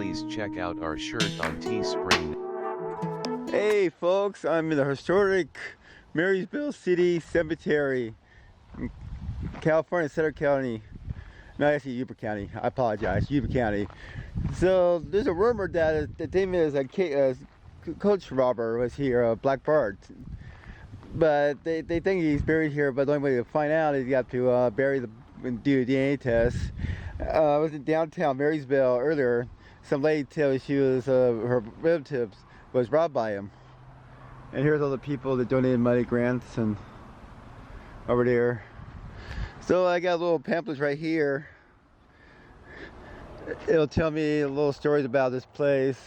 please check out our shirt on Teespring. Hey folks, I'm in the historic Marysville City Cemetery in California, Center County. No, actually Yuba County. I apologize, Yuba County. So there's a rumor that the name is a coach robber was here, Black Bart. But they think he's buried here, but the only way to find out is you have to do a DNA test. I was in downtown Marysville earlier. Some lady told me she was, her relatives was robbed by him. And here's all the people that donated money, grants, and over there. So I got little pamphlets right here. It'll tell me little stories about this place.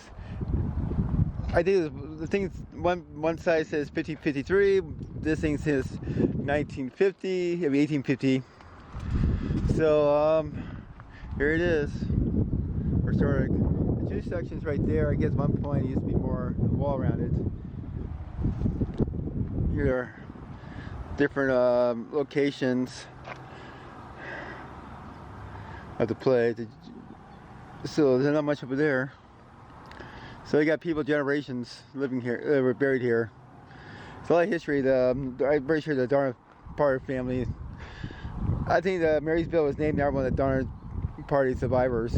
I think the things, one side says 1553, this thing says 1950, I mean 1850. So here it is, historic. The two sections right there, I guess at one point it used to be more wall around it. Here are different locations of the play. So there's not much over there. So you got people, generations living here, were buried here. It's a lot of history. I'm pretty sure the Donner Party family, I think Marysville was named after one of the Donner Party survivors.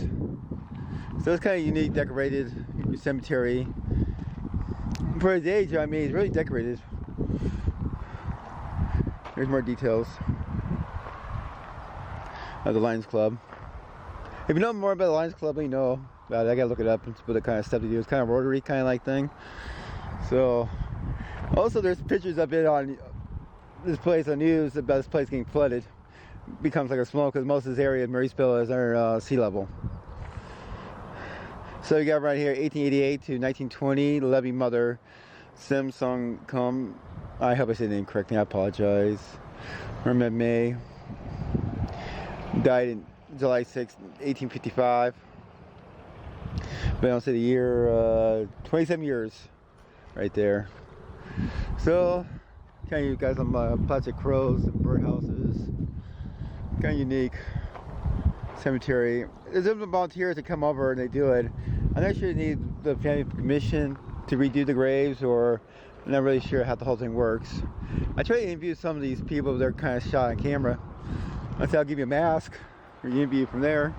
So it's kind of unique, decorated cemetery. For his age, I mean, it's really decorated. There's more details of the Lions Club. If you know more about the Lions Club, let me know about it. I gotta look it up and see what the kind of stuff they do. It's kind of rotary kind of like thing. So, also there's pictures of it on this place on news about this place getting flooded. It becomes like a smoke because most of this area in Marysville is under sea level. So you got right here 1888 to 1920, Levy Mother, Sim Song Kum. I hope I said the name correctly, I apologize. Herman May. Died in July 6, 1855. But I'll say the year, 27 years right there. So, kind of you guys some plastic crows and birdhouses. Kind of unique cemetery. There's some volunteers that come over and they do it. I'm not sure they need the family permission to redo the graves, or I'm not really sure how the whole thing works. I tried to interview some of these people, they're kind of shot on camera. I said I'll give you a mask, or you interview from there.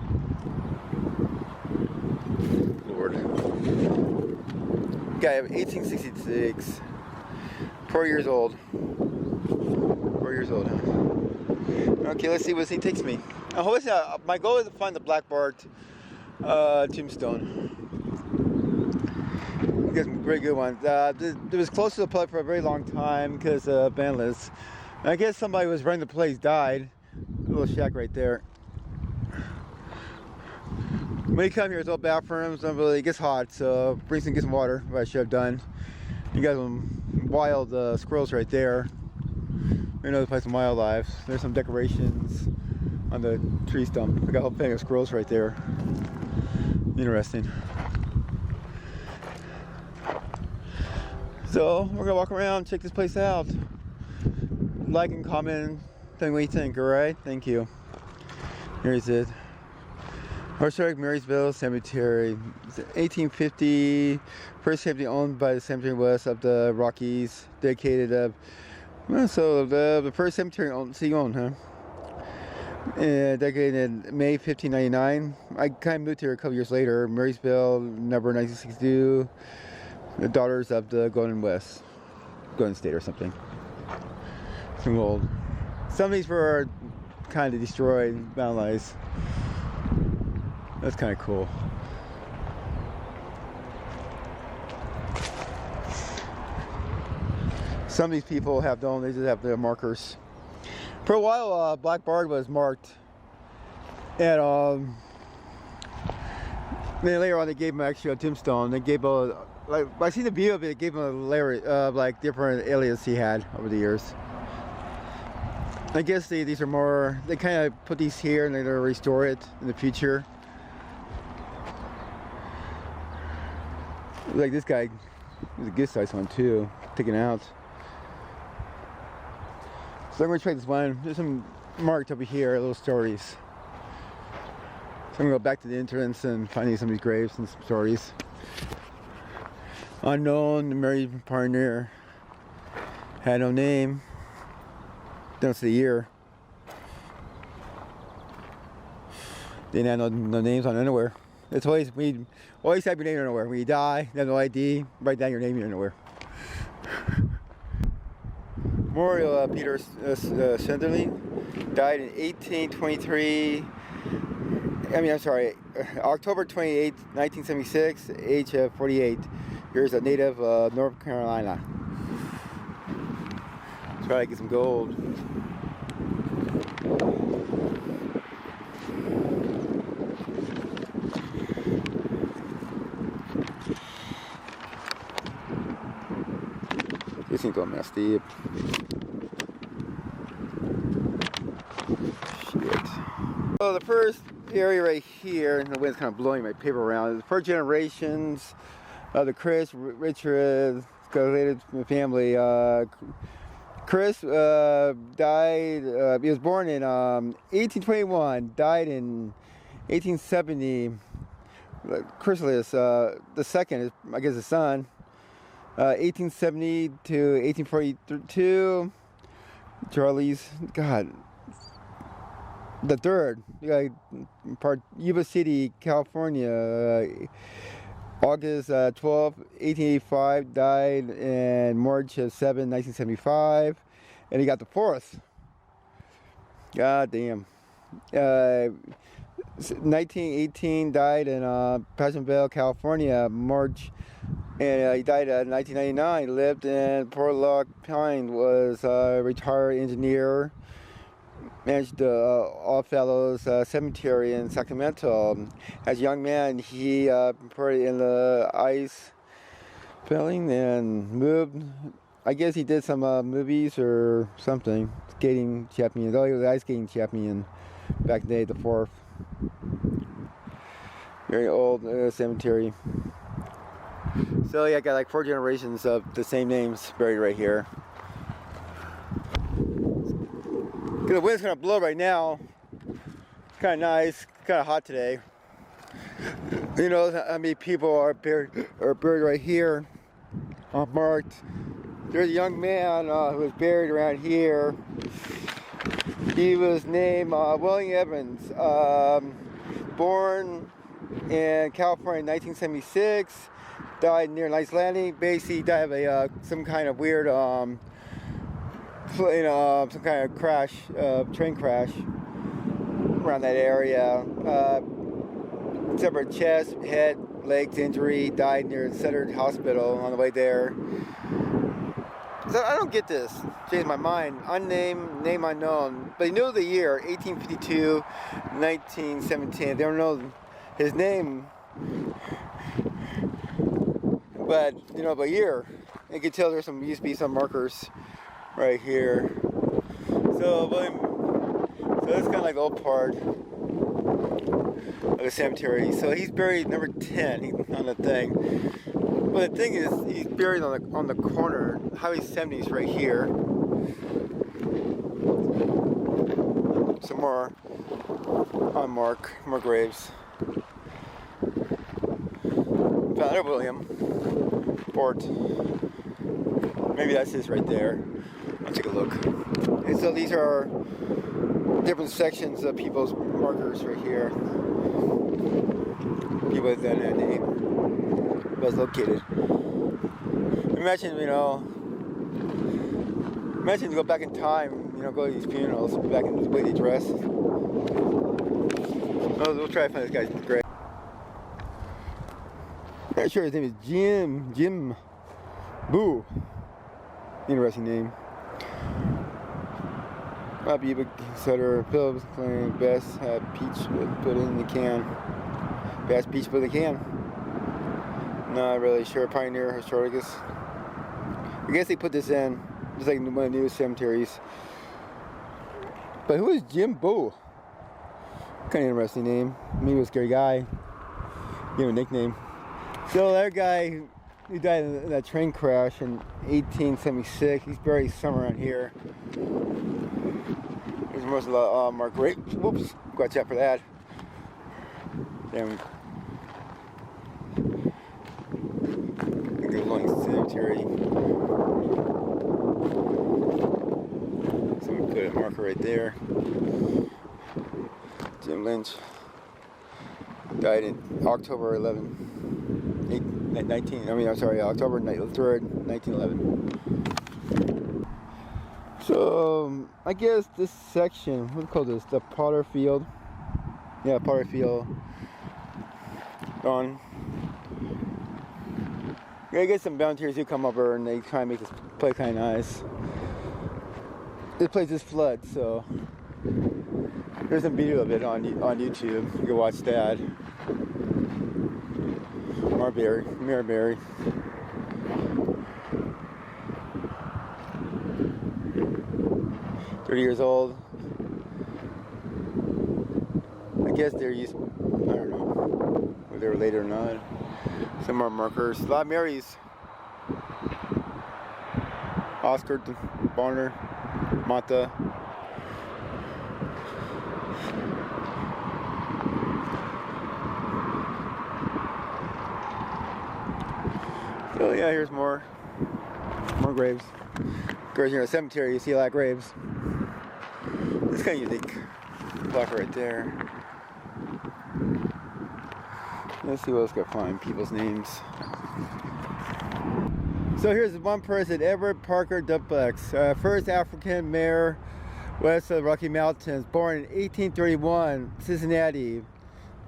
Lord. Guy, 1866. 4 years old. 4 years old, huh? Okay, let's see what he takes me. My goal is to find the Black Bart tombstone. You got some very good ones. It was close to the play for a very long time because of vandalism. I guess somebody was running the place, died. A little shack right there. When you come here, it's all bathrooms. It gets hot, so bring some, get some water. What I should have done. You got some wild squirrels right there. You know, play some wildlife. There's some decorations on the tree stump. I got a whole thing of squirrels right there. Interesting. So we're gonna walk around, check this place out. Like and comment, tell me what you think, alright? Thank you. Here's it. Historic Marysville Cemetery. It's 1850. First cemetery owned by the cemetery west of the Rockies. Dedicated so the first cemetery owned, huh? Dedicated May 1599. I kind of moved here a couple years later. Marysville, number 1962. The Daughters of the Golden State or something. Some old. Some of these were kind of destroyed, vandalized. That's kind of cool. Some of these people have don't, they just have their markers. For a while, Black Bart was marked. And then later on they gave him actually a tombstone. They gave a, like, I see the view of it, gave him a layer of like different alias he had over the years. I guess these are more, they kind of put these here and they're going to restore it in the future. Like this guy, there's a good size one too, taken out. So I'm going to try this one. There's some marked over here, little stories. I'm gonna go back to the entrance and finding some of these graves and some stories. Unknown, married pioneer, had no name. Don't see the year. Didn't have no names on anywhere. It's always, we always have your name anywhere. When you die, you have no ID, write down your name anywhere. Memorial Peter Sunderland died in 1823. October 28, 1976, age of 48. Here's a native of North Carolina. Let's try to get some gold. This ain't going mess deep. Shit. So the first area right here, and the wind's kind of blowing my paper around, is the first generations of the Chris, Richard, related to my family. Chris died, he was born in 1821, died in 1870. Chrysalis, the second, I guess the son, 1870 to 1842. Charlie's, God, the third, Yuba City, California, August 12, 1885, died in March 7, 1975, and he got the fourth. God damn. 1918, died in Pleasantville, California, March, and he died in 1999. Lived in Port Lock Pine, was a retired engineer, managed the Allfellows Cemetery in Sacramento. As a young man, he participated in the ice filling and moved. I guess he did some movies or something. Skating champion. Oh, he was ice skating champion back in the day, the fourth. Very old cemetery. So yeah, I got like 4 generations of the same names buried right here. The wind's gonna blow right now. It's kind of nice. It's kind of hot today. You know how many people are buried right here, marked. There's a young man who was buried around here. He was named William Evans. Born in California in 1976. Died near Nice Landing. Basically, died of some kind of weird, some kind of crash, train crash around that area. Separate chest, head, legs injury. Died near Sutter Hospital on the way there. So I don't get this. Changed my mind. Unnamed, name unknown. But he knew the year, 1852, 1917. They don't know his name. But, you know, by year. You can tell there's used to be some markers right here. So this is kind of like the old part of the cemetery. So he's buried number 10 on the thing. But the thing is, he's buried on the corner. Highway 70 is right here. Some more unmarked, more graves. Found another William Bart. Maybe that's his right there. I'll take a look. And so these are different sections of people's markers right here. People with that name was located. Imagine, imagine you go back in time, go to these funerals, back in the way they dress. We'll try to find this guy's grave. Not sure his name is Jim Boo. Interesting name. Be Sutter Phillips claim best peach put in the can. Best peach put in the can. Not really sure. Pioneer Historicus. I guess they put this in just like one of the newest cemeteries. But who is Jim Boo? Kind of interesting name. Maybe he was a scary guy. Give him a nickname. So that guy who died in that train crash in 1876, he's buried somewhere around here. There's most of the Mark Grape. Whoops, watch out for that. Damn. Good long cemetery. Someone put a marker right there. Jim Lynch died in October 3rd, 1911. So, I guess this section, what do you call this? The Potter Field. Yeah, Potter Field. Gone. I guess some volunteers who come over and they try to make this place kind of nice. This place is flood, so there's some video of it on YouTube. You can watch that. Marbury. 30 years old. I guess they're used, I don't know whether they were later or not. Some more markers. A lot of Marys. Oscar, Barner, Mata. So yeah, here's more graves. Of course, you're in a cemetery, you see a lot of graves. It's kind of unique. Plaque right there. Let's see what else I can find. People's names. So here's one person, Edward Parker Duplex, first African mayor west of the Rocky Mountains, born in 1831, Cincinnati,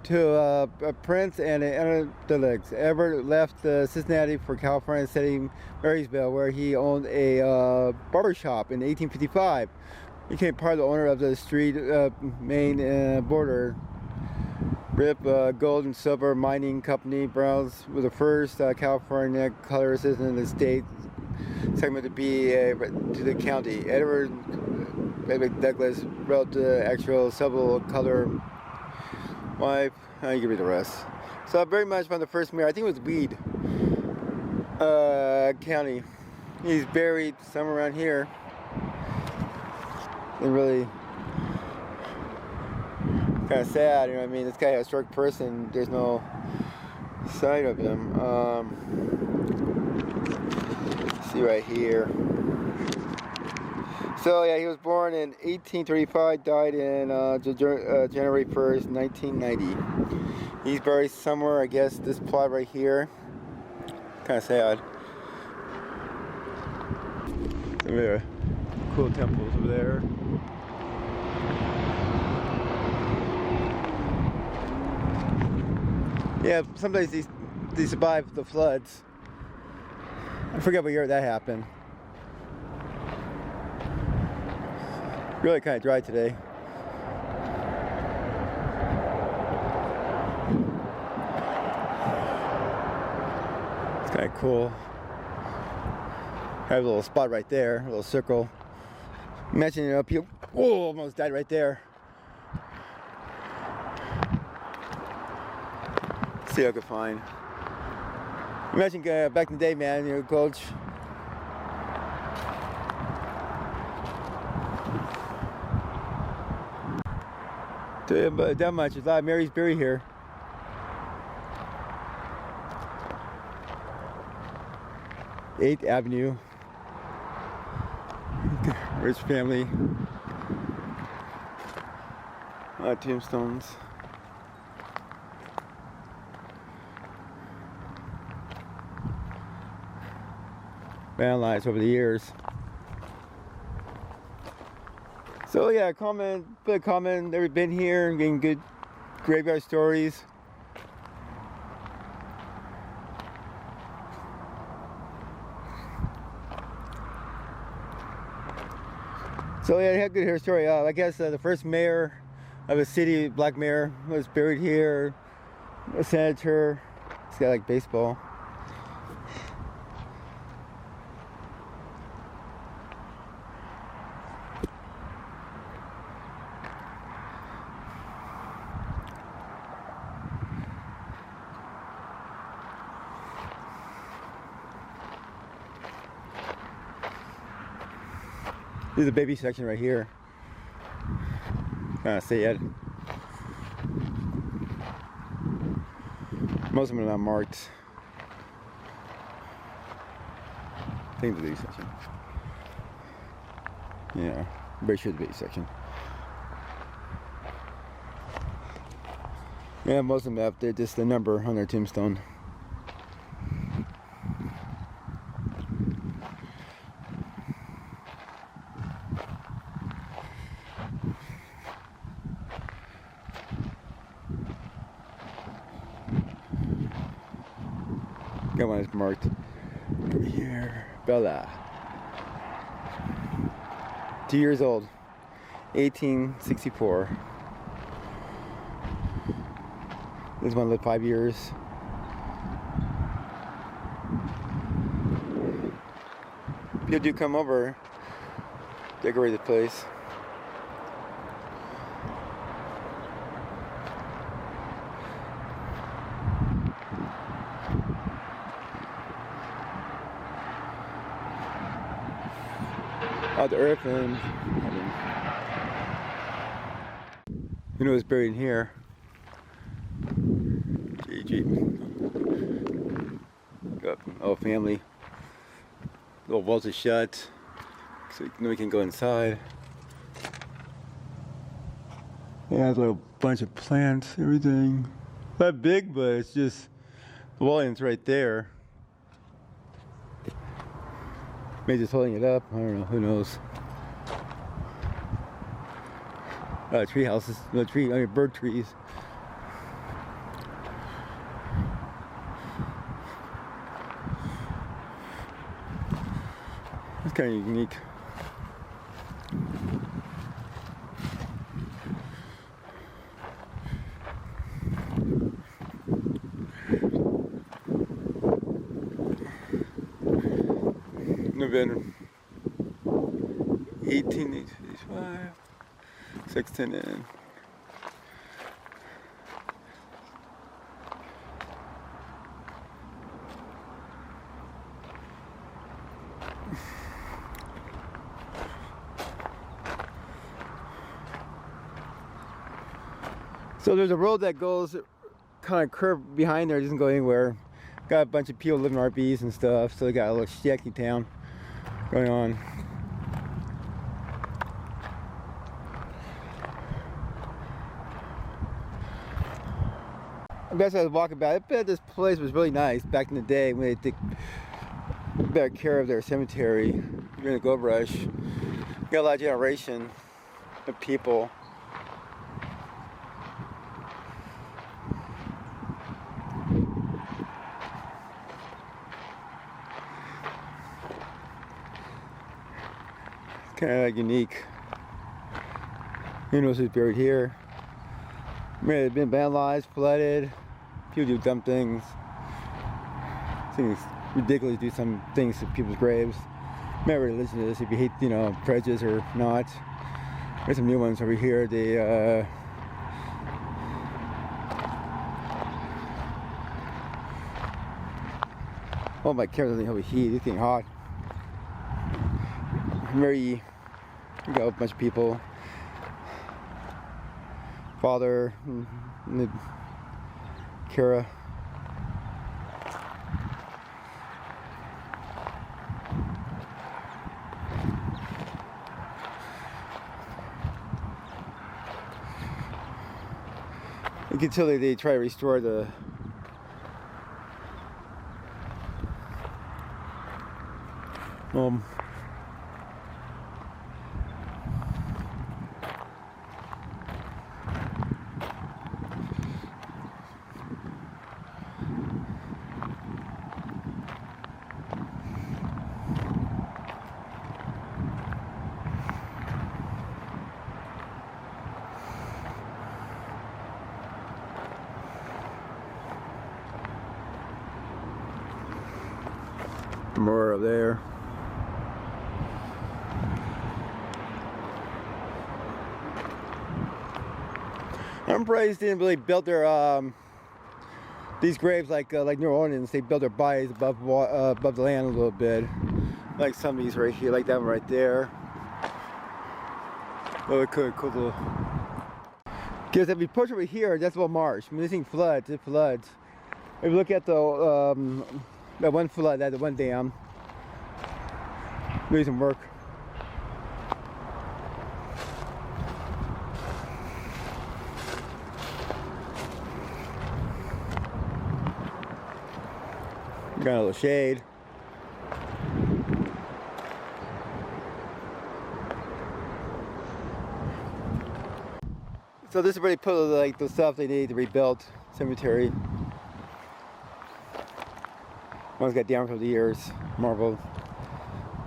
to a prince and an intellect. Edward left Cincinnati for California, setting Marysville, where he owned a barber shop in 1855. He became part of the owner of the street main border. Rip Gold and Silver Mining Company. Browns was the first California color assistant in the state segment to be to the county. Edward Douglas wrote the actual civil color wife. You can read the rest. So very much from the first mayor. I think it was Weed County. He's buried somewhere around here. And really kind of sad, you know what I mean? This guy is a historic person. There's no sight of him. See right here. So yeah, he was born in 1835, died in January 1st, 1990. He's buried somewhere, I guess, this plot right here. Kind of sad. Some very cool temples over there. Yeah, sometimes they survive the floods. I forget what year that happened. Really kind of dry today. It's kind of cool. Have a little spot right there, a little circle. Imagine you're up here. Whoa, almost died right there. See what I can find. Imagine back in the day, man, you know, coach. But that much. There's a lot of Mary's buried here. Eighth Avenue. Rich family. A lot of tombstones. Vandalized over the years. So yeah, put a comment, never been here, getting good graveyard stories. So yeah, I had a good hair story. I guess the first mayor of a city, black mayor, was buried here. A senator. This guy like baseball. This is a baby section right here. Kind of sad. Most of them are not marked. I think the B section. Yeah, very sure the B section. Yeah, most of them have just the number on their tombstone. Got one that's marked over here. Bella. 2 years old. 1864. This one lived 5 years. People do come over, decorate the place. Out the earth, and you know what's buried in here? Jeep. Got oh, family. Little walls are shut, so nobody can go inside. Yeah, a little bunch of plants, everything. Not big, but it's just the volume's right there. Maybe just holding it up. I don't know. Who knows? Tree houses. No tree. I mean, bird trees. It's kind of unique. November 1885, 16 in. So there's a road that goes kind of curved behind there, it doesn't go anywhere. Got a bunch of people living in RVs and stuff, so they got a little shacky town going on. I guess I was walking by. I bet this place was really nice back in the day when they took better care of their cemetery during the gold rush. Got a lot of generation of people. Kind of like unique. Who knows who's buried here? May have been vandalized, flooded. People do dumb things. Things ridiculous. Do some things to people's graves. May have religion to this if you hate, you know, prejudice or not. There's some new ones over here. They oh, my camera doesn't help with heat. It's getting hot. Very. We got a bunch of people. Father, and Kara. You can tell they try to restore the more up there. I'm surprised they didn't really build their these graves like New Orleans. They built their bodies above the land a little bit, like some of these right here, like that one right there. Oh, cool little. Because if you push over here, that's a little marsh. I mean, this thing floods. It floods. If you look at that one flood, that one dam, doing some work. Got a little shade. So this is where they put like the stuff they need to rebuild cemetery. One's got damaged over the years, marble.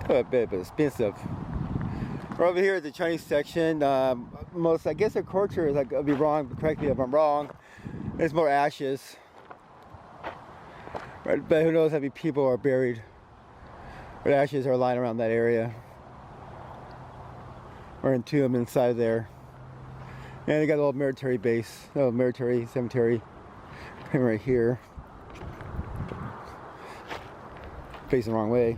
A bit expensive. We're over here at the Chinese section. I guess their culture is like, I'll be wrong, but correct me if I'm wrong. It's more ashes. Right, but who knows how many people are buried. But ashes are lying around that area. Or entomb inside there. And they got a little military base, a little military cemetery. Right here. Facing the wrong way.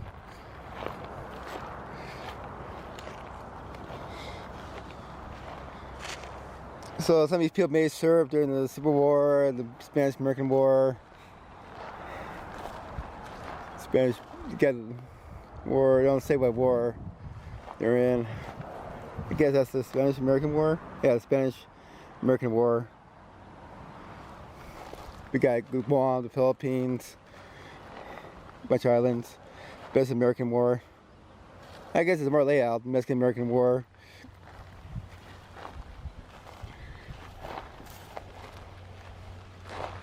So some of these people may serve during the Civil War, the Spanish-American War. Spanish War, don't say what war they're in. I guess that's the Spanish-American War? Yeah, the Spanish-American War. We got Guam, the Philippines, a bunch of islands. Mexican-American War. I guess it's more layout, Mexican-American War.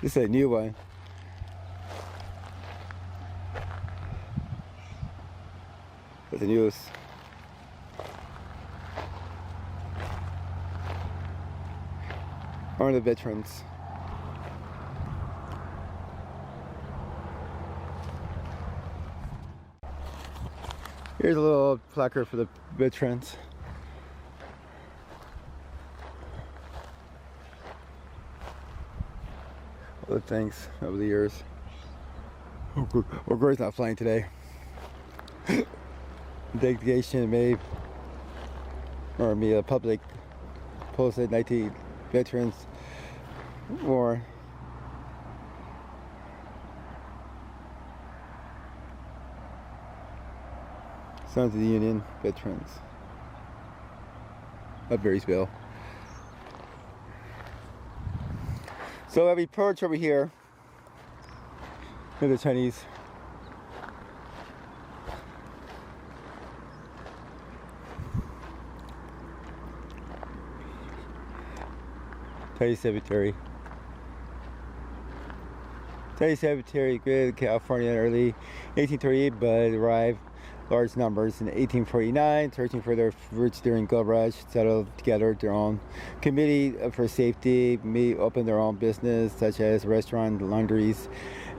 This is a new one. That's the news. Honor the veterans. Here's a little placard for the veterans. Other things over the years. Well, Gore's not flying today. Dedication made, or me, a public posted 19 veterans war. Sons of the Union veterans of Marysville. So every perch over here with the Chinese. Chinese cemetery. Chinese cemetery created in California in early 1838, but arrived large numbers in 1849. Searching for their roots during gold rush, settled together their own committee for safety, may open their own business such as restaurant, laundries,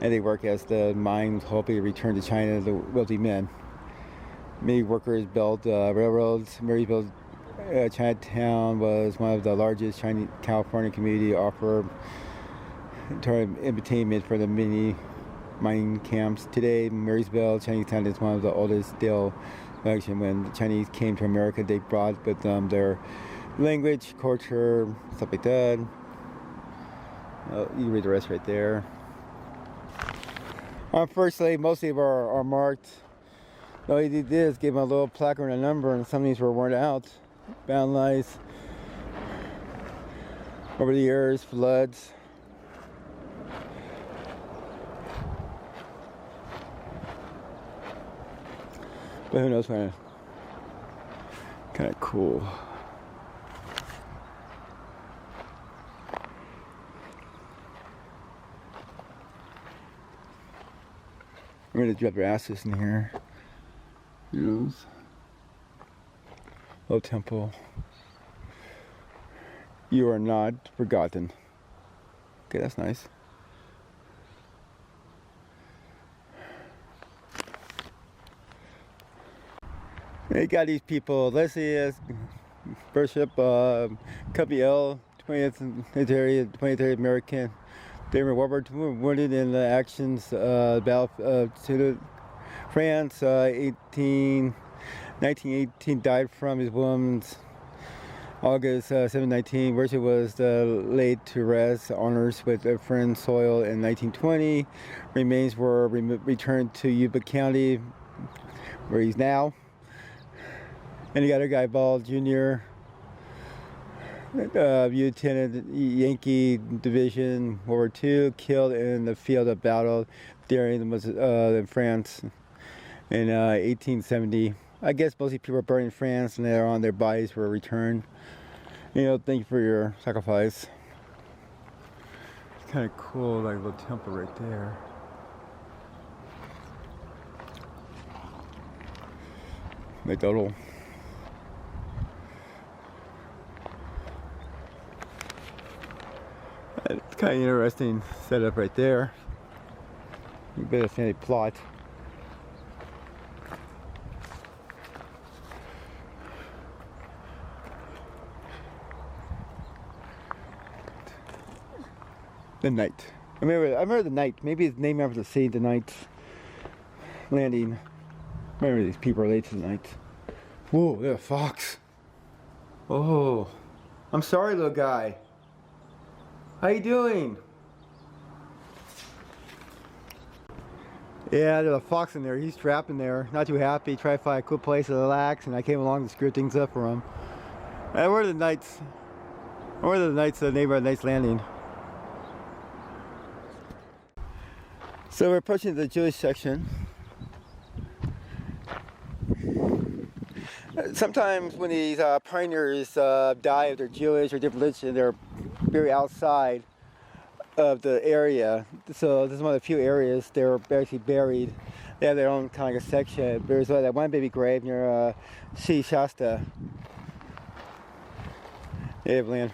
and they work as the mines hoping to return to China the wealthy men. Many workers built railroads. Marysville Chinatown was one of the largest Chinese California community offer entertainment for the many mining camps. Today, Marysville Chinatown is one of the oldest still collection. When the Chinese came to America, they brought with them their language, culture, stuff like that. You can read the rest right there. Unfortunately, most of them are marked. All he did is give them a little placard and a number, and some of these were worn out. Bound lice. Over the years, floods. But who knows, kind of cool. I'm gonna drop your asses in here. Who knows? Little temple. You are not forgotten. Okay, that's nice. They got these people. Leslie Bishop, Cubby L, 20th Military, 23rd American. They were wounded in the actions battle to France. 1918, died from his wounds. August 719. Worship was laid to rest. Honors with a friend's soil in 1920. Remains were returned to Yuba County, where he's now. And you got a guy, Ball Jr., Lieutenant Yankee Division, World War II, killed in the field of battle during in France in 1870. I guess mostly people were burned in France, and later on their bodies were returned. You know, thank you for your sacrifice. It's kind of cool, like a little temple right there. Like the little. It's kind of interesting setup right there. A bit of family plot. The night. I remember the night. Maybe it's named after the city, the night landing. I remember these people are late to the night. Whoa, there's a fox. Oh, I'm sorry, little guy. How you doing? Yeah, there's a fox in there. He's trapped in there. Not too happy. Try to find a cool place to relax, and I came along to screw things up for him. And where are the knights? Where are the knights? The neighbor of Knight's Landing. So we're approaching the Jewish section. Sometimes when these pioneers die, if they're Jewish or different religion, they're buried outside of the area. So this is one of the few areas they're actually buried. They have their own kind of a section. There's that one baby grave near Sea Shasta. Hey, Evelyn.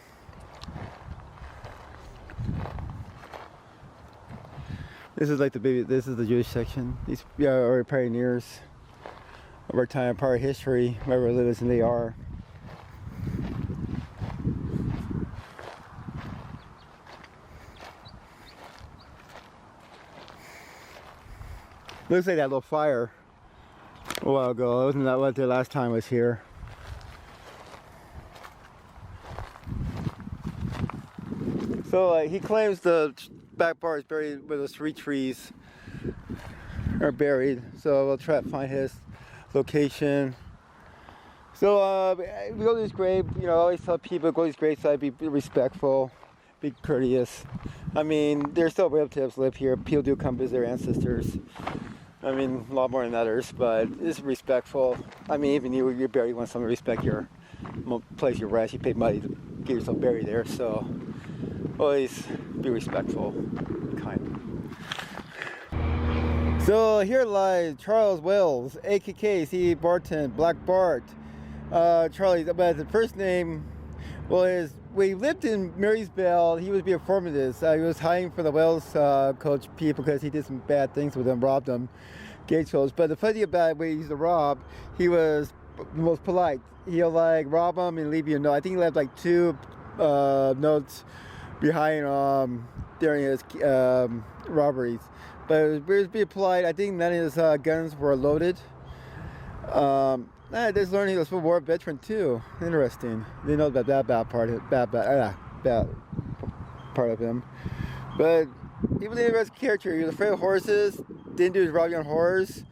This is like the baby. This is the Jewish section. These are pioneers of our time, part of history, wherever religious they are. Looks like that little fire a while ago. Wasn't that what the last time I was here? So he claims the Black Bart is buried where those 3 trees are buried. So we'll try to find his location. So we go to his grave. You know, I always tell people go to his grave site, be respectful, be courteous. I mean, there's still relatives live here. People do come visit their ancestors. I mean, a lot more than others, but it's respectful. I mean, even you're buried, you want someone to respect your place you rest. You pay money to get yourself buried there, so always be respectful, kind. So here lies Charles Wells, AKK, C. Barton, Black Bart. Charlie, but the first name, well, when he lived in Marysville, he was being informative. He was hiding for the Wells coach people because he did some bad things with them, robbed them, gate coach. But the funny thing about when he used to rob, he was the most polite. He'll like rob them and leave you a note. I think he left like 2 notes behind during his robberies. But it was being polite. I think none of his guns were loaded. I just learned he was a war veteran too. Interesting. Didn't know about that bad part of him. But he was an interesting character. He was afraid of horses. Didn't do his robbing on horse.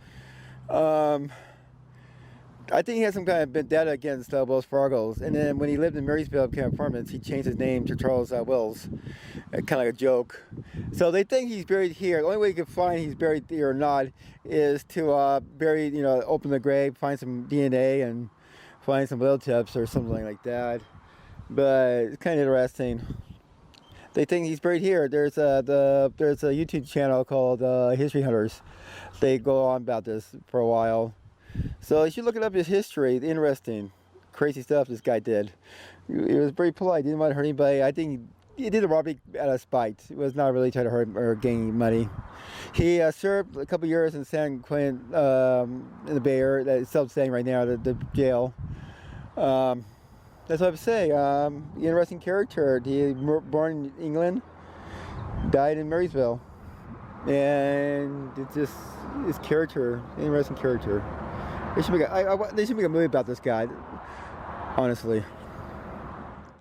I think he had some kind of vendetta against Wells Fargo's. And then when he lived in Marysville, California, he changed his name to Charles Wells. Kind of like a joke. So they think he's buried here. The only way you can find he's buried here or not is to open the grave, find some DNA, and find some whale tips or something like that. But it's kind of interesting. They think he's buried here. There's a YouTube channel called History Hunters. They go on about this for a while. So you should look it up, his history. Interesting, crazy stuff this guy did. He was very polite, didn't want to hurt anybody. I think he did the robbery out of spite. It was not really trying to hurt or gain money. He served a couple years in San Quentin, in the Bay Area, that's still staying right now, the jail. That's what I would say. Interesting character. He was born in England, died in Marysville. And it's just his character, interesting character. They should make a movie about this guy, honestly.